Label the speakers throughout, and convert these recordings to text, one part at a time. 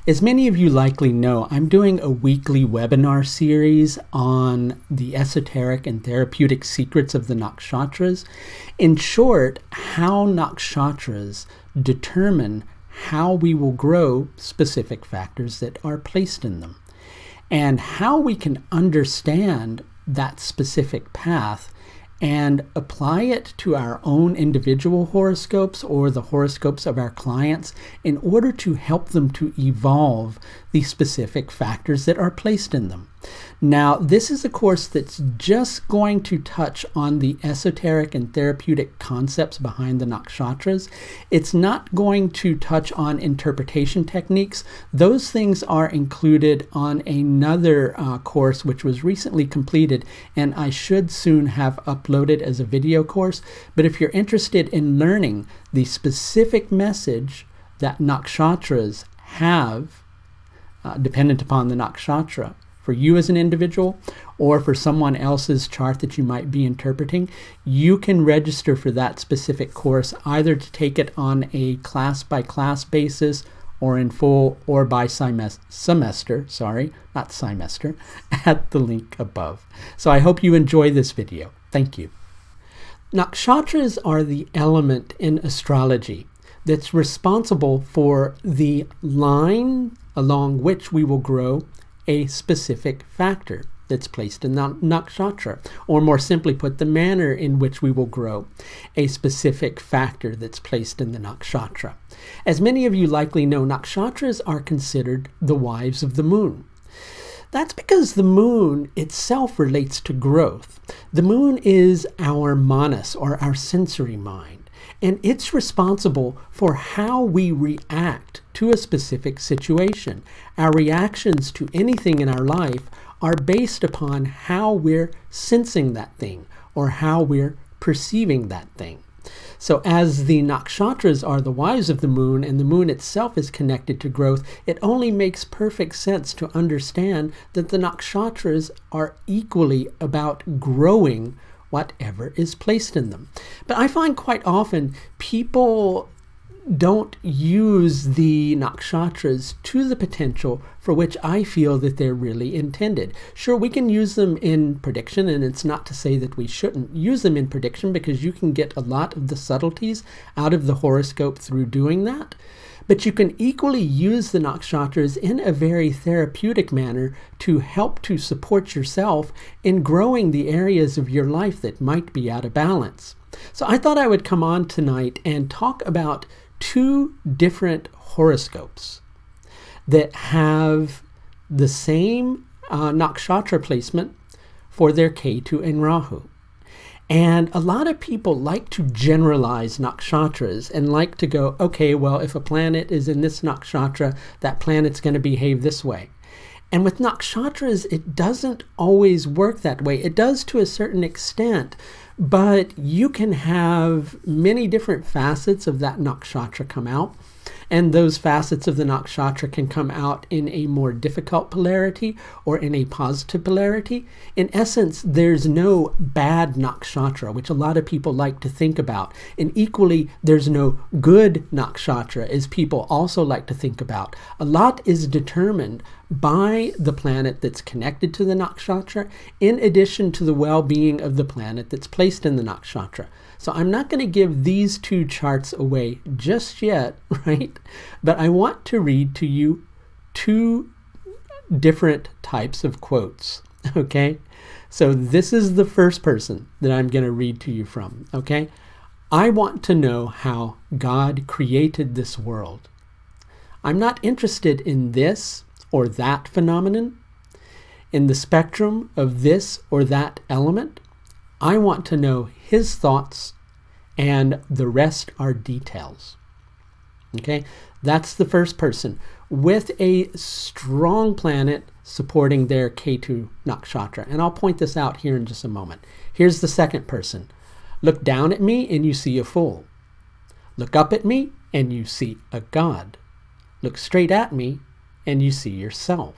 Speaker 1: As many of you likely know, I'm doing a weekly webinar series on the esoteric and therapeutic secrets of the Nakshatras. In short, how Nakshatras determine how we will grow specific factors that are placed in them, and how we can understand that specific path and apply it to our own individual horoscopes or the horoscopes of our clients in order to help them to evolve the specific factors that are placed in them. Now, this is a course that's just going to touch on the esoteric and therapeutic concepts behind the Nakshatras. It's not going to touch on interpretation techniques. Those things are included on another course which was recently completed, and I should soon have uploaded as a video course. But if you're interested in learning the specific message that Nakshatras have, dependent upon the Nakshatra, for you as an individual or for someone else's chart that you might be interpreting, you can register for that specific course, either to take it on a class-by-class basis or in full or by semester, at the link above. So I hope you enjoy this video. Thank you. Nakshatras are the element in astrology that's responsible for the line along which we will grow a specific factor that's placed in the nakshatra, or more simply put, the manner in which we will grow a specific factor that's placed in the nakshatra. As many of you likely know, nakshatras are considered the wives of the moon. That's because the moon itself relates to growth. The moon is our manas, or our sensory mind, and it's responsible for how we react to a specific situation. Our reactions to anything in our life are based upon how we're sensing that thing or how we're perceiving that thing. So as the nakshatras are the wives of the moon and the moon itself is connected to growth, it only makes perfect sense to understand that the nakshatras are equally about growing whatever is placed in them. But I find quite often people don't use the nakshatras to the potential for which I feel that they're really intended. Sure, we can use them in prediction, and it's not to say that we shouldn't use them in prediction, because you can get a lot of the subtleties out of the horoscope through doing that. But you can equally use the nakshatras in a very therapeutic manner to help to support yourself in growing the areas of your life that might be out of balance. So I thought I would come on tonight and talk about two different horoscopes that have the same nakshatra placement for their Ketu and Rahu. And a lot of people like to generalize nakshatras and like to go, okay, well, if a planet is in this nakshatra, that planet's going to behave this way. And with nakshatras, it doesn't always work that way. It does to a certain extent, but you can have many different facets of that nakshatra come out. And those facets of the nakshatra can come out in a more difficult polarity or in a positive polarity. In essence, there's no bad nakshatra, which a lot of people like to think about. And equally, there's no good nakshatra, as people also like to think about. A lot is determined by the planet that's connected to the nakshatra, in addition to the well-being of the planet that's placed in the nakshatra. So I'm not going to give these two charts away just yet, right? But I want to read to you two different types of quotes, okay? So this is the first person that I'm going to read to you from, okay? I want to know how God created this world. I'm not interested in this or that phenomenon, in the spectrum of this or that element. I want to know his thoughts, and the rest are details. Okay, that's the first person with a strong planet supporting their Ketu nakshatra. And I'll point this out here in just a moment. Here's the second person. Look down at me and you see a fool. Look up at me and you see a god. Look straight at me and you see yourself.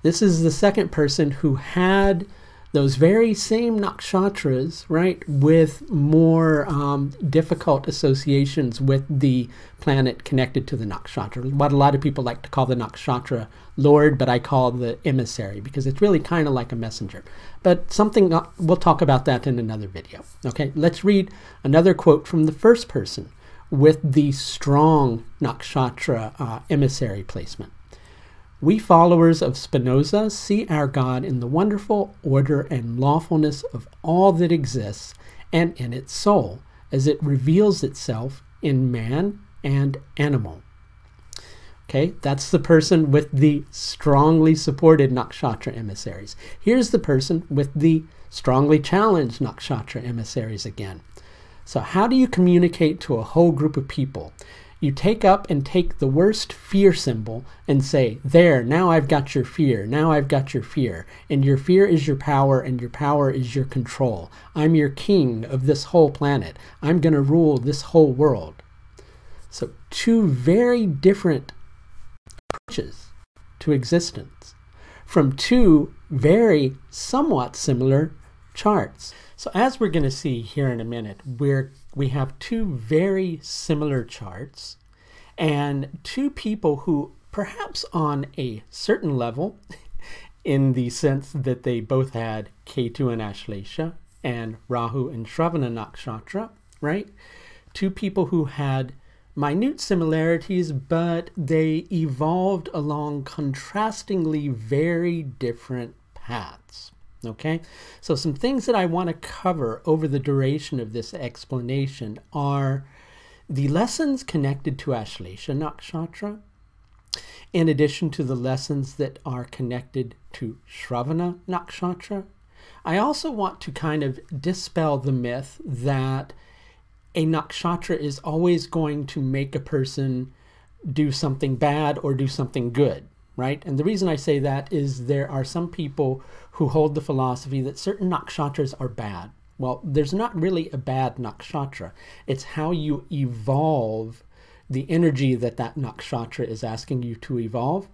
Speaker 1: This is the second person who had those very same nakshatras, right, with more difficult associations with the planet connected to the nakshatra. What a lot of people like to call the nakshatra lord, but I call the emissary, because it's really kind of like a messenger. But something, we'll talk about that in another video. Okay, let's read another quote from the first person with the strong nakshatra emissary placement. We followers of Spinoza see our God in the wonderful order and lawfulness of all that exists and in its soul, as it reveals itself in man and animal. Okay, that's the person with the strongly supported nakshatra emissaries. Here's the person with the strongly challenged nakshatra emissaries again. So how do you communicate to a whole group of people? You take up and take the worst fear symbol and say, there, now I've got your fear, now I've got your fear. And your fear is your power, and your power is your control. I'm your king of this whole planet. I'm going to rule this whole world. So two very different approaches to existence from two very somewhat similar charts. So as we're going to see here in a minute, we have two very similar charts and two people who perhaps on a certain level, in the sense that they both had Ketu and Ashlesha and Rahu and Sravana Nakshatra, right? Two people who had minute similarities, but they evolved along contrastingly very different paths. Okay, so some things that I want to cover over the duration of this explanation are the lessons connected to Ashlesha Nakshatra, in addition to the lessons that are connected to Sravana Nakshatra. I also want to kind of dispel the myth that a nakshatra is always going to make a person do something bad or do something good. Right? And the reason I say that is there are some people who hold the philosophy that certain nakshatras are bad. Well, there's not really a bad nakshatra. It's how you evolve the energy that that nakshatra is asking you to evolve.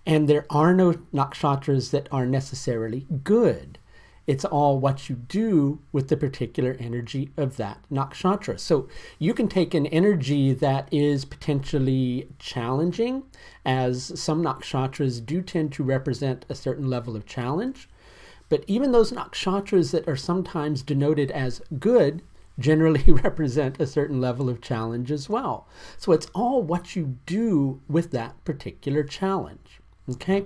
Speaker 1: And there are no nakshatras that are necessarily good. It's all what you do with the particular energy of that nakshatra. So you can take an energy that is potentially challenging, as some nakshatras do tend to represent a certain level of challenge. But even those nakshatras that are sometimes denoted as good generally represent a certain level of challenge as well. So it's all what you do with that particular challenge. Okay,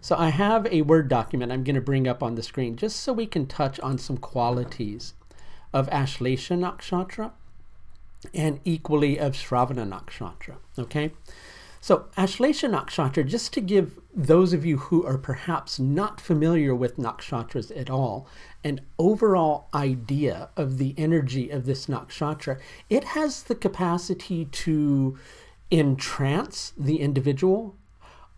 Speaker 1: so I have a Word document I'm going to bring up on the screen just so we can touch on some qualities of Ashlesha Nakshatra and equally of Sravana Nakshatra. Okay, so Ashlesha Nakshatra, just to give those of you who are perhaps not familiar with nakshatras at all an overall idea of the energy of this nakshatra, it has the capacity to entrance the individual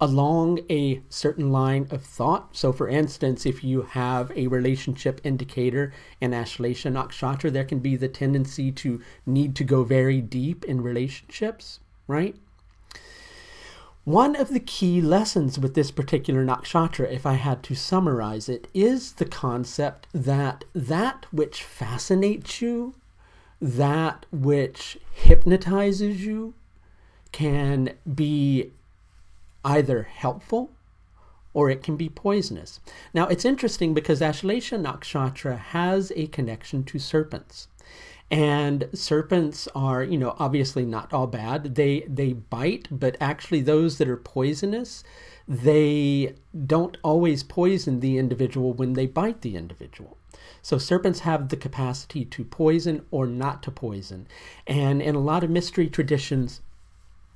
Speaker 1: along a certain line of thought. So for instance, if you have a relationship indicator in Ashlesha Nakshatra, there can be the tendency to need to go very deep in relationships, right? One of the key lessons with this particular nakshatra, if I had to summarize it, is the concept that that which fascinates you, that which hypnotizes you, can be either helpful or it can be poisonous. Now it's interesting because Ashlesha Nakshatra has a connection to serpents. And serpents are, you know, obviously not all bad. They bite, but actually those that are poisonous, they don't always poison the individual when they bite the individual. So serpents have the capacity to poison or not to poison. And in a lot of mystery traditions,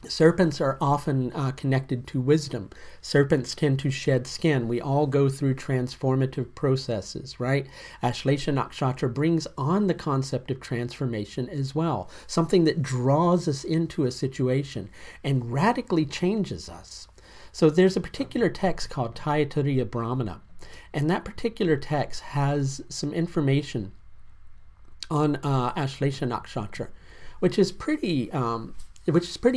Speaker 1: serpents are often connected to wisdom. Serpents tend to shed skin. We all go through transformative processes, right? Ashlesha Nakshatra brings on the concept of transformation as well, something that draws us into a situation and radically changes us. So there's a particular text called Taittiriya Brahmana, and that particular text has some information on Ashlesha Nakshatra, which is pretty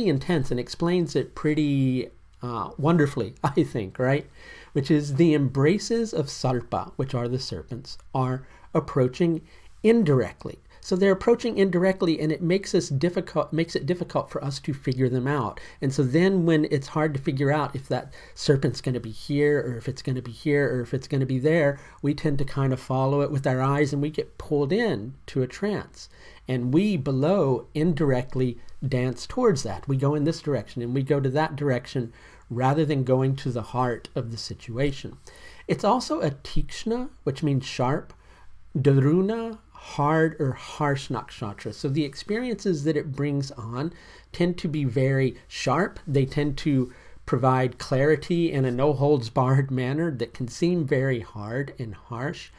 Speaker 1: intense and explains it pretty wonderfully, I think, right? Which is the embraces of Sarpa, which are the serpents, are approaching indirectly. So they're approaching indirectly, and it makes it difficult for us to figure them out. And so then when it's hard to figure out if that serpent's going to be here, or if it's going to be here, or if it's going to be there, we tend to kind of follow it with our eyes, and we get pulled in to a trance. And we below indirectly dance towards that. We go in this direction, and we go to that direction, rather than going to the heart of the situation. It's also a tikshna, which means sharp, daruna, hard or harsh nakshatra. So the experiences that it brings on tend to be very sharp. They tend to provide clarity in a no-holds-barred manner that can seem very hard and harsh.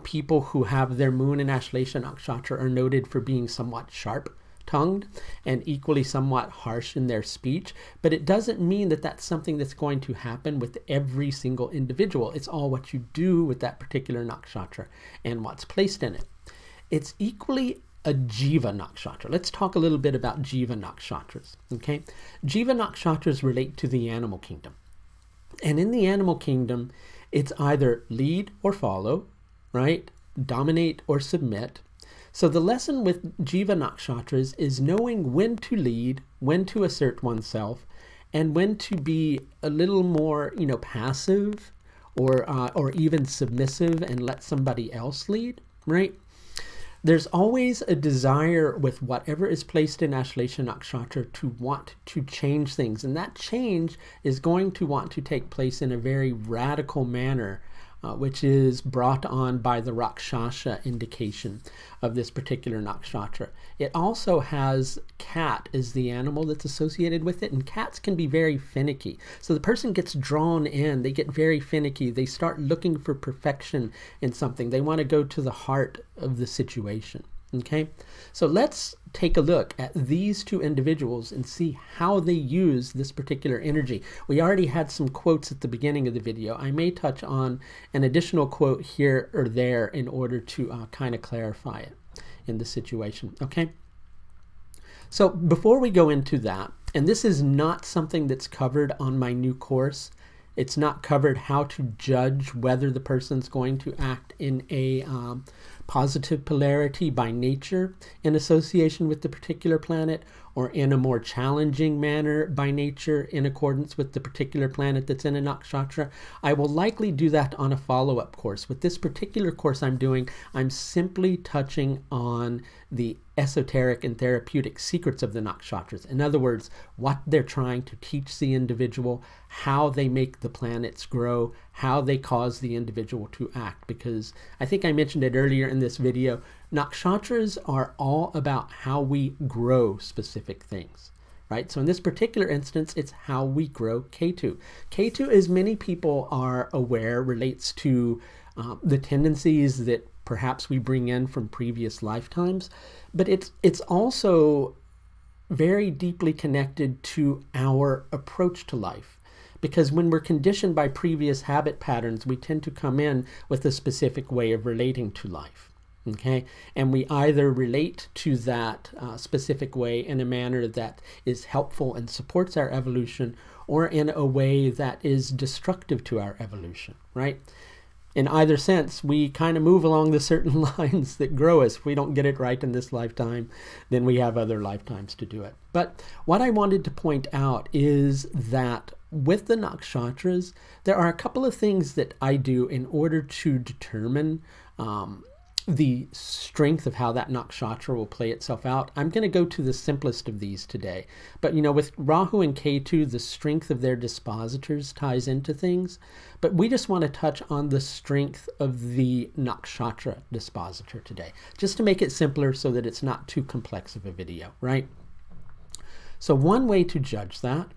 Speaker 1: People who have their moon in Ashlesha Nakshatra are noted for being somewhat sharp-tongued and equally somewhat harsh in their speech, but it doesn't mean that that's something that's going to happen with every single individual. It's all what you do with that particular nakshatra and what's placed in it. It's equally a Jiva Nakshatra. Let's talk a little bit about Jiva Nakshatras, okay? Jiva Nakshatras relate to the animal kingdom. And in the animal kingdom, it's either lead or follow, right? Dominate or submit. So the lesson with Jiva Nakshatras is knowing when to lead, when to assert oneself, and when to be a little more, passive or even submissive and let somebody else lead, right? There's always a desire with whatever is placed in Ashlesha Nakshatra to want to change things. And that change is going to want to take place in a very radical manner, which is brought on by the Rakshasa indication of this particular nakshatra. It also has cat as the animal that's associated with it, and cats can be very finicky. So the person gets drawn in, they get very finicky, they start looking for perfection in something. They want to go to the heart of the situation. Okay, so let's take a look at these two individuals and see how they use this particular energy. We already had some quotes at the beginning of the video. I may touch on an additional quote here or there in order to kind of clarify it in the situation. Okay, so before we go into that, and this is not something that's covered on my new course. It's not covered how to judge whether the person's going to act in a positive polarity by nature in association with the particular planet, or in a more challenging manner by nature in accordance with the particular planet that's in a nakshatra. I will likely do that on a follow-up course. With this particular course I'm doing, I'm simply touching on the esoteric and therapeutic secrets of the nakshatras. In other words, what they're trying to teach the individual, how they make the planets grow, how they cause the individual to act. Because I think I mentioned it earlier in this video, nakshatras are all about how we grow specific things, right? So in this particular instance, it's how we grow Ketu. Ketu, as many people are aware, relates to the tendencies that perhaps we bring in from previous lifetimes, but it's also very deeply connected to our approach to life. Because when we're conditioned by previous habit patterns, we tend to come in with a specific way of relating to life. Okay, and we either relate to that specific way in a manner that is helpful and supports our evolution, or in a way that is destructive to our evolution, right? In either sense, we kind of move along the certain lines that grow us. If we don't get it right in this lifetime, then we have other lifetimes to do it. But what I wanted to point out is that with the nakshatras, there are a couple of things that I do in order to determine the strength of how that nakshatra will play itself out. I'm going to go to the simplest of these today. But with Rahu and Ketu, the strength of their dispositors ties into things. But we just want to touch on the strength of the nakshatra dispositor today, just to make it simpler so that it's not too complex of a video, right? So one way to judge that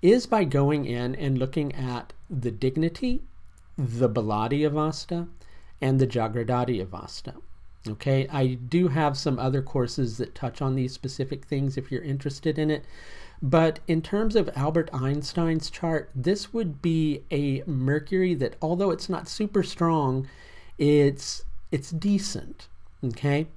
Speaker 1: is by going in and looking at the dignity, the baladi avasta, and the jagradati avasta. Okay, I do have some other courses that touch on these specific things if you're interested in it. But in terms of Albert Einstein's chart, this would be a Mercury that, although it's not super strong, it's decent. Okay,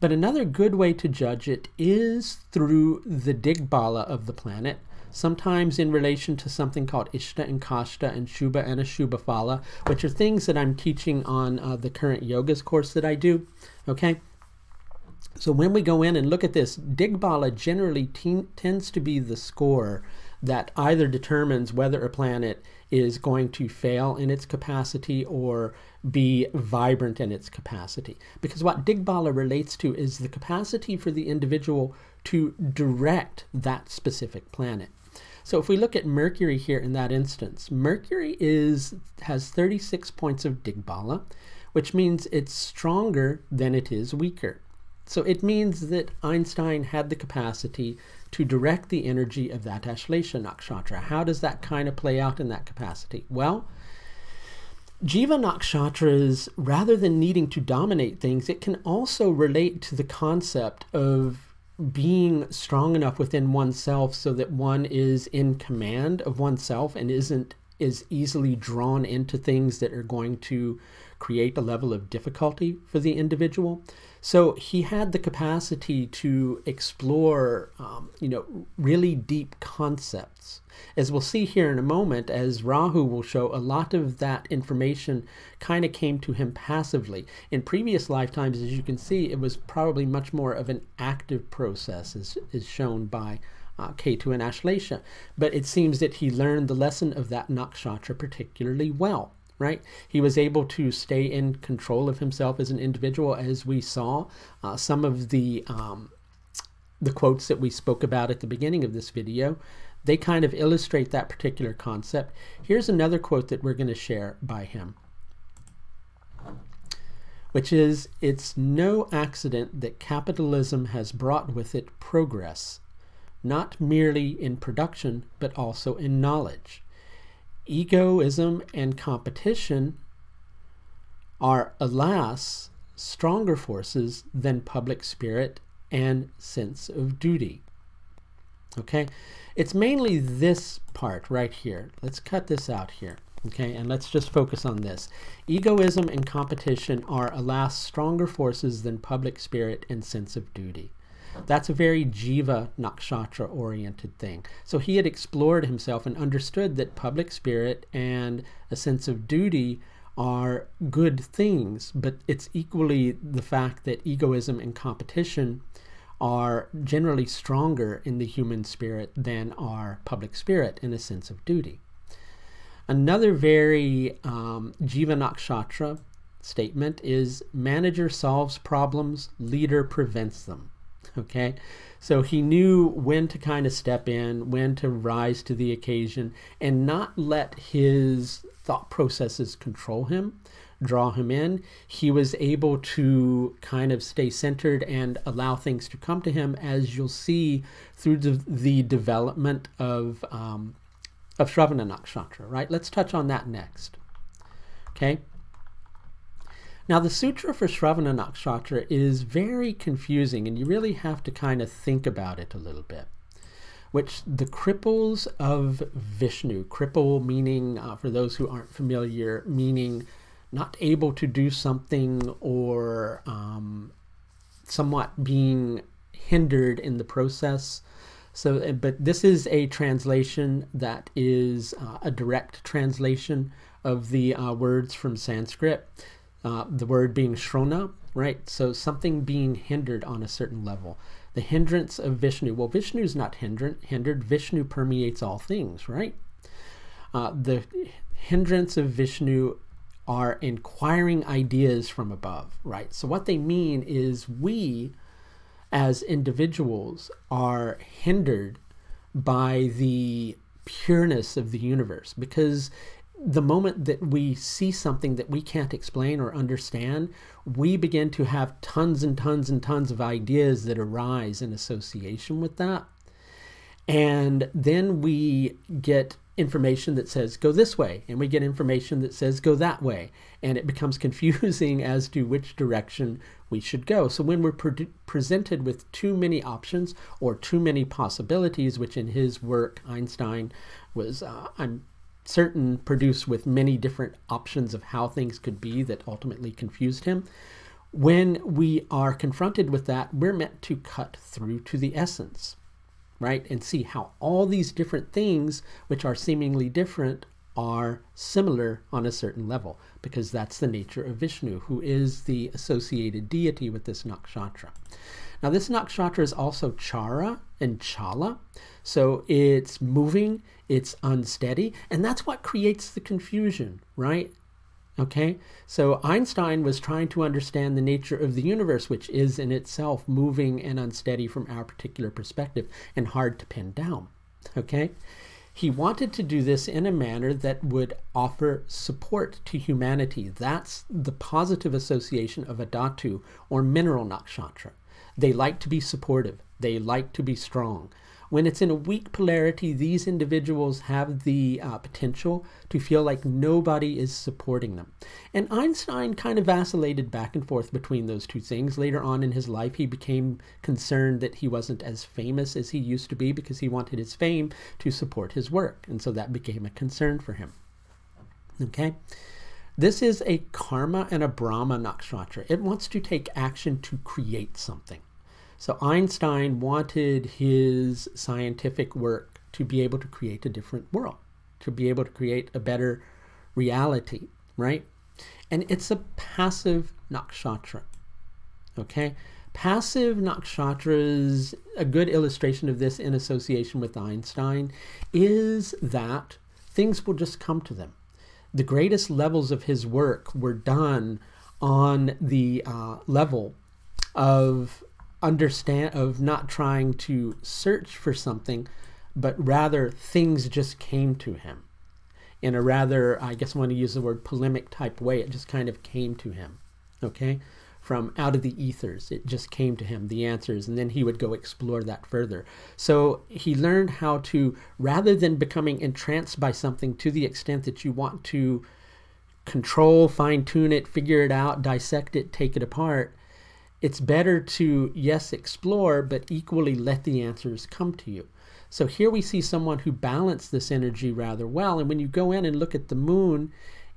Speaker 1: but another good way to judge it is through the Digbala of the planet, sometimes in relation to something called Ishta and Kashta and Shubha and Ashubha Phala, which are things that I'm teaching on the current yogas course that I do. Okay. So when we go in and look at this, Digbala generally tends to be the score that either determines whether a planet is going to fail in its capacity or be vibrant in its capacity. Because what Digbala relates to is the capacity for the individual to direct that specific planet. So if we look at Mercury here in that instance, Mercury has 36 points of Digbala, which means it's stronger than it is weaker. So it means that Einstein had the capacity to direct the energy of that Ashlesha Nakshatra. How does that kind of play out in that capacity? Well, Jiva Nakshatras, rather than needing to dominate things, it can also relate to the concept of being strong enough within oneself so that one is in command of oneself and isn't as easily drawn into things that are going to create a level of difficulty for the individual. So he had the capacity to explore, really deep concepts. As we'll see here in a moment, as Rahu will show, a lot of that information kind of came to him passively. In previous lifetimes, as you can see, it was probably much more of an active process, as is shown by Ketu and Ashlesha. But it seems that he learned the lesson of that nakshatra particularly well. Right? He was able to stay in control of himself as an individual, as we saw. Some of the quotes that we spoke about at the beginning of this video, they kind of illustrate that particular concept. Here's another quote that we're going to share by him, which is, "It's no accident that capitalism has brought with it progress, not merely in production, but also in knowledge. Egoism and competition are, alas, stronger forces than public spirit and sense of duty." Okay, it's mainly this part right here. Let's cut this out here. Okay, and let's just focus on this. Egoism and competition are, alas, stronger forces than public spirit and sense of duty. That's a very Jiva Nakshatra oriented thing. So he had explored himself and understood that public spirit and a sense of duty are good things, but it's equally the fact that egoism and competition are generally stronger in the human spirit than our public spirit in a sense of duty. Another very Jiva Nakshatra statement is, "Manager solves problems, leader prevents them." Okay, so he knew when to kind of step in, when to rise to the occasion, and not let his thought processes control him, draw him in. He was able to kind of stay centered and allow things to come to him, as you'll see through the development of Sravana Nakshatra, right? Let's touch on that next. Okay. Now, the sutra for Sravana Nakshatra is very confusing, and you really have to kind of think about it a little bit. Which the cripples of Vishnu, cripple meaning, for those who aren't familiar, meaning not able to do something or somewhat being hindered in the process. So, but this is a translation that is a direct translation of the words from Sanskrit. The word being shrona, right? So something being hindered on a certain level. The hindrance of Vishnu. Well, Vishnu is not hindered. Vishnu permeates all things, right? The hindrance of Vishnu are inquiring ideas from above, right? So what they mean is we, as individuals, are hindered by the pureness of the universe, because the moment that we see something that we can't explain or understand, we begin to have tons and tons and tons of ideas that arise in association with that. And then we get information that says, go this way, and we get information that says, go that way. And it becomes confusing as to which direction we should go. So when we're presented with too many options or too many possibilities, which in his work, Einstein was, I'm certain, produced with many different options of how things could be that ultimately confused him. When we are confronted with that, we're meant to cut through to the essence. right? And see how all these different things, which are seemingly different, are similar on a certain level, because that's the nature of Vishnu, who is the associated deity with this nakshatra. Now, this nakshatra is also chara and chala, so it's moving, it's unsteady, and that's what creates the confusion, right? Okay, so Einstein was trying to understand the nature of the universe, which is in itself moving and unsteady from our particular perspective and hard to pin down. Okay, he wanted to do this in a manner that would offer support to humanity. That's the positive association of a dhatu, or mineral nakshatra. They like to be supportive. They like to be strong. When it's in a weak polarity, these individuals have the potential to feel like nobody is supporting them. And Einstein kind of vacillated back and forth between those two things. Later on in his life, he became concerned that he wasn't as famous as he used to be, because he wanted his fame to support his work. And so that became a concern for him. Okay? This is a karma and a Brahma nakshatra. It wants to take action to create something. So Einstein wanted his scientific work to be able to create a different world, to be able to create a better reality, right? And it's a passive nakshatra, okay? Passive nakshatras, a good illustration of this in association with Einstein, is that things will just come to them. The greatest levels of his work were done on the level of not trying to search for something, but rather things just came to him in a rather, I guess I want to use the word polemic type way. It just kind of came to him, okay? From out of the ethers, it just came to him, the answers, and then he would go explore that further. So he learned how to, rather than becoming entranced by something to the extent that you want to control, fine-tune it, figure it out, dissect it, take it apart, it's better to, yes, explore, but equally let the answers come to you. So here we see someone who balanced this energy rather well. And when you go in and look at the moon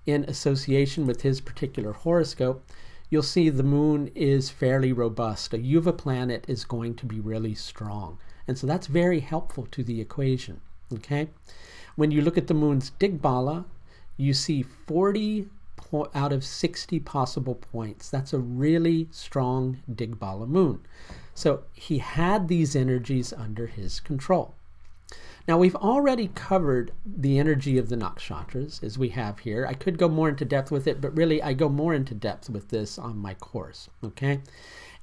Speaker 1: in association with his particular horoscope, you'll see the moon is fairly robust. A Yuva planet is going to be really strong. And so that's very helpful to the equation, okay? When you look at the moon's Digbala, you see 40 out of 60 possible points. That's a really strong Digbala moon. So he had these energies under his control. Now, we've already covered the energy of the nakshatras, as we have here. I could go more into depth with it, but really I go more into depth with this on my course, okay?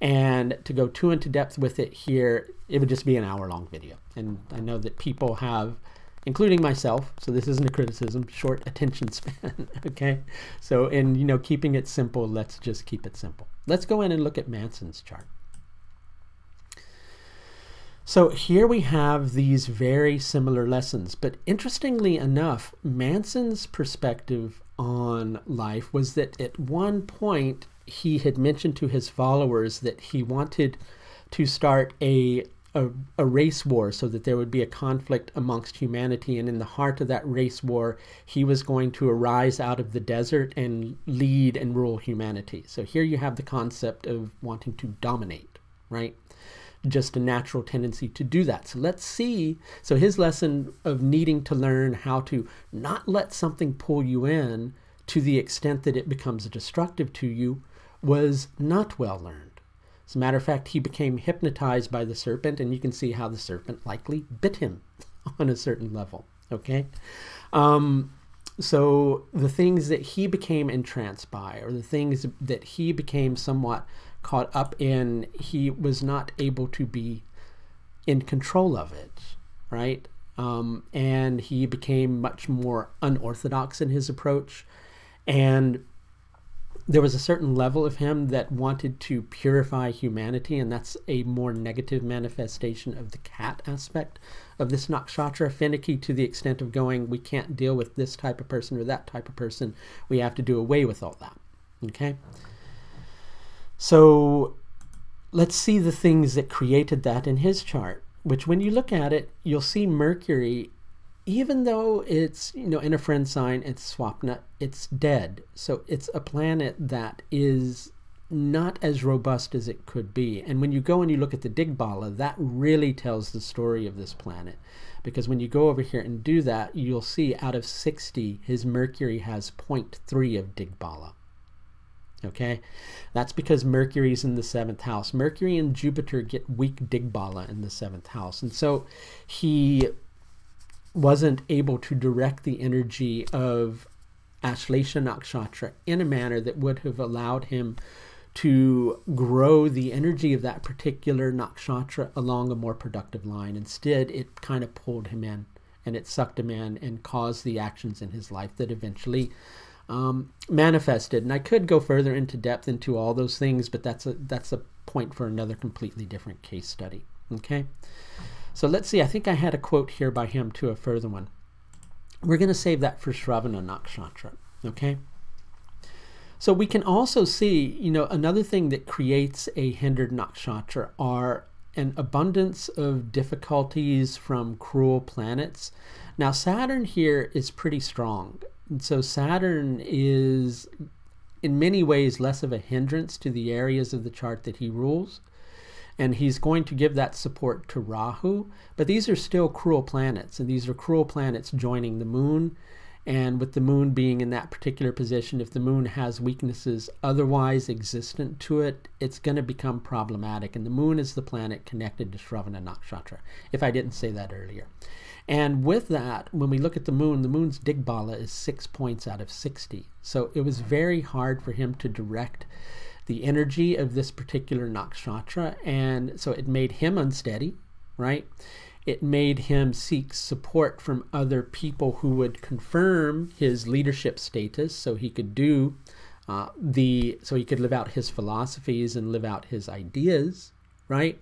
Speaker 1: And to go too into depth with it here, it would just be an hour-long video. And I know that people have, including myself, so this isn't a criticism, short attention span, okay? So, and you know, keeping it simple, let's just keep it simple. Let's go in and look at Manson's chart. So here we have these very similar lessons, but interestingly enough, Manson's perspective on life was that at one point he had mentioned to his followers that he wanted to start a race war, so that there would be a conflict amongst humanity, and in the heart of that race war he was going to arise out of the desert and lead and rule humanity. So here you have the concept of wanting to dominate, right? Just a natural tendency to do that. So let's see. So his lesson of needing to learn how to not let something pull you in to the extent that it becomes destructive to you was not well learned. As a matter of fact, he became hypnotized by the serpent, and you can see how the serpent likely bit him on a certain level, okay? So the things that he became entranced by, or the things that he became somewhat caught up in, he was not able to be in control of it, right? And he became much more unorthodox in his approach. And there was a certain level of him that wanted to purify humanity, and that's a more negative manifestation of the cat aspect of this nakshatra, finicky to the extent of going, we can't deal with this type of person or that type of person. We have to do away with all that, okay? So let's see the things that created that in his chart, which when you look at it, you'll see Mercury, even though it's, you know, in a friend sign, it's Swapna, it's dead. So it's a planet that is not as robust as it could be. And when you go and you look at the Digbala, that really tells the story of this planet. Because when you go over here and do that, you'll see out of 60, his Mercury has 0.3 of Digbala. Okay, that's because Mercury's in the 7th house. Mercury and Jupiter get weak Digbala in the 7th house. And so he wasn't able to direct the energy of Ashlesha Nakshatra in a manner that would have allowed him to grow the energy of that particular nakshatra along a more productive line. Instead, it kind of pulled him in, and it sucked him in and caused the actions in his life that eventually manifested. And I could go further into depth into all those things, but that's a point for another completely different case study. Okay, so let's see. I think I had a quote here by him to a further one. We're going to save that for Sravana Nakshatra. Okay. So we can also see, you know, another thing that creates a hindered nakshatra are an abundance of difficulties from cruel planets. Now Saturn here is pretty strong. And so Saturn is in many ways less of a hindrance to the areas of the chart that he rules. And he's going to give that support to Rahu. But these are still cruel planets. And these are cruel planets joining the moon. And with the moon being in that particular position, if the moon has weaknesses otherwise existent to it, it's going to become problematic. And the moon is the planet connected to Sravana Nakshatra, if I didn't say that earlier. And with that, when we look at the moon's Digbala is 6 points out of 60. So it was very hard for him to direct the energy of this particular nakshatra. And so it made him unsteady, right? It made him seek support from other people who would confirm his leadership status, so he could do so he could live out his philosophies and live out his ideas, right?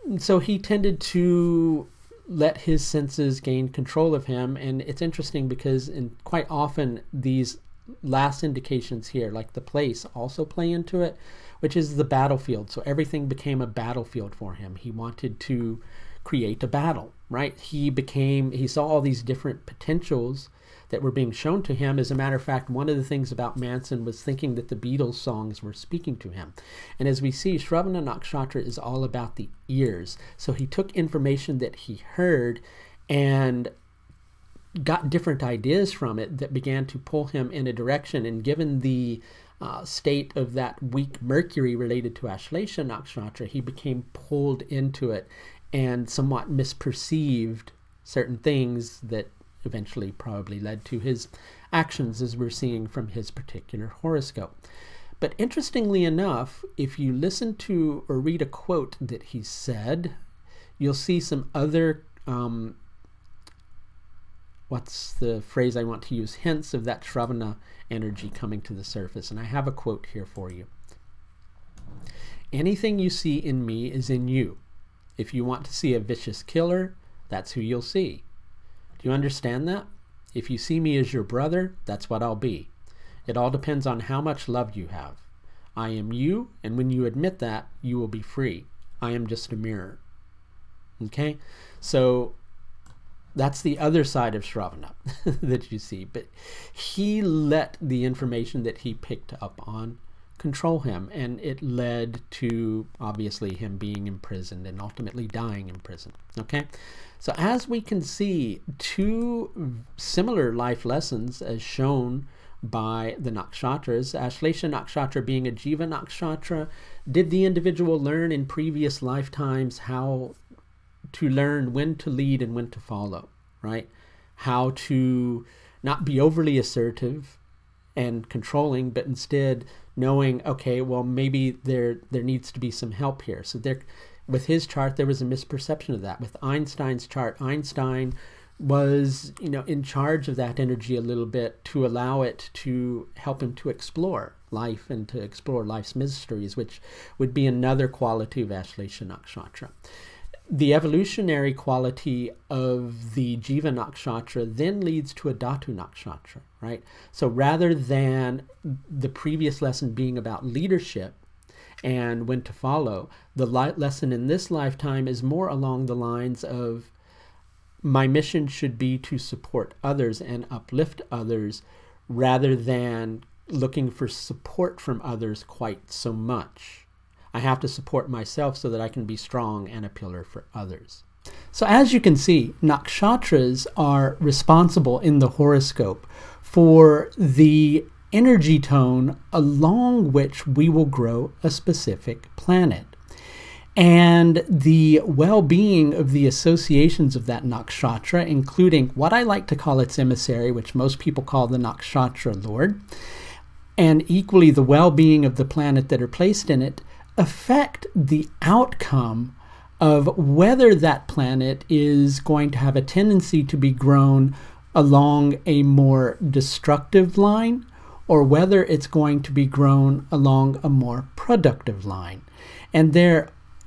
Speaker 1: And so he tended to let his senses gain control of him. And it's interesting because quite often these last indications here, like the place, also play into it, which is the battlefield. So everything became a battlefield for him. He wanted to create a battle, right? He saw all these different potentials that were being shown to him. As a matter of fact, one of the things about Manson was thinking that the Beatles songs were speaking to him. And as we see, Sravana Nakshatra is all about the ears. So he took information that he heard and got different ideas from it that began to pull him in a direction. And given the state of that weak Mercury related to Ashlesha Nakshatra, he became pulled into it and somewhat misperceived certain things that eventually probably led to his actions, as we're seeing from his particular horoscope. But interestingly enough, if you listen to or read a quote that he said, you'll see some other what's the phrase I want to use, hints of that Sravana energy coming to the surface. And I have a quote here for you. Anything you see in me is in you. If you want to see a vicious killer, that's who you'll see. Do you understand that? If you see me as your brother, that's what I'll be. It all depends on how much love you have. I am you, and when you admit that, you will be free. I am just a mirror. Okay? So that's the other side of Sravana that you see. But he let the information that he picked up on control him, and it led to obviously him being imprisoned and ultimately dying in prison. Okay, so as we can see, two similar life lessons as shown by the nakshatras. Ashlesha Nakshatra being a Jiva Nakshatra, did the individual learn in previous lifetimes how to learn when to lead and when to follow, right? How to not be overly assertive and controlling, but instead knowing, okay, well, maybe there needs to be some help here. So there, with his chart, there was a misperception of that. With Einstein's chart, Einstein was, you know, in charge of that energy a little bit to allow it to help him to explore life and to explore life's mysteries, which would be another quality of Ashlesha Nakshatra. The evolutionary quality of the Jiva Nakshatra then leads to a Dhatu Nakshatra, right? So rather than the previous lesson being about leadership and when to follow, the lesson in this lifetime is more along the lines of my mission should be to support others and uplift others rather than looking for support from others quite so much. I have to support myself so that I can be strong and a pillar for others. So as you can see, nakshatras are responsible in the horoscope for the energy tone along which we will grow a specific planet. And the well-being of the associations of that nakshatra, including what I like to call its emissary, which most people call the nakshatra lord, and equally the well-being of the planet that are placed in it, affect the outcome of whether that planet is going to have a tendency to be grown along a more destructive line, or whether it's going to be grown along a more productive line. And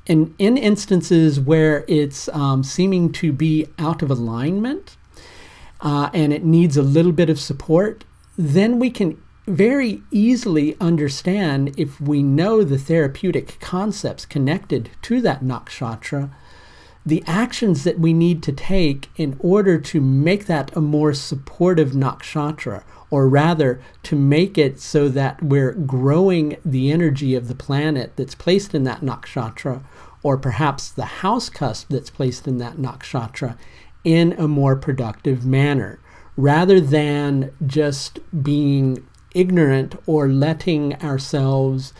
Speaker 1: in instances where it's seeming to be out of alignment and it needs a little bit of support, then we can very easily understand, if we know the therapeutic concepts connected to that nakshatra, the actions that we need to take in order to make that a more supportive nakshatra, or rather to make it so that we're growing the energy of the planet that's placed in that nakshatra, or perhaps the house cusp that's placed in that nakshatra, in a more productive manner, rather than just being ignorant or letting ourselves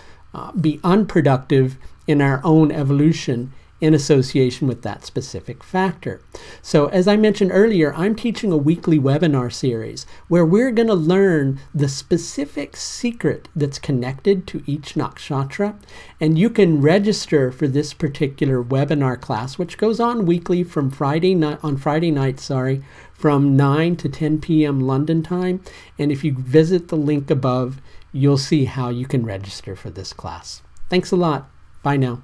Speaker 1: be unproductive in our own evolution in association with that specific factor. So as I mentioned earlier, I'm teaching a weekly webinar series where we're going to learn the specific secret that's connected to each nakshatra, and you can register for this particular webinar class, which goes on weekly from Friday night, from 9 to 10 p.m. London time. And if you visit the link above, you'll see how you can register for this class. Thanks a lot. Bye now.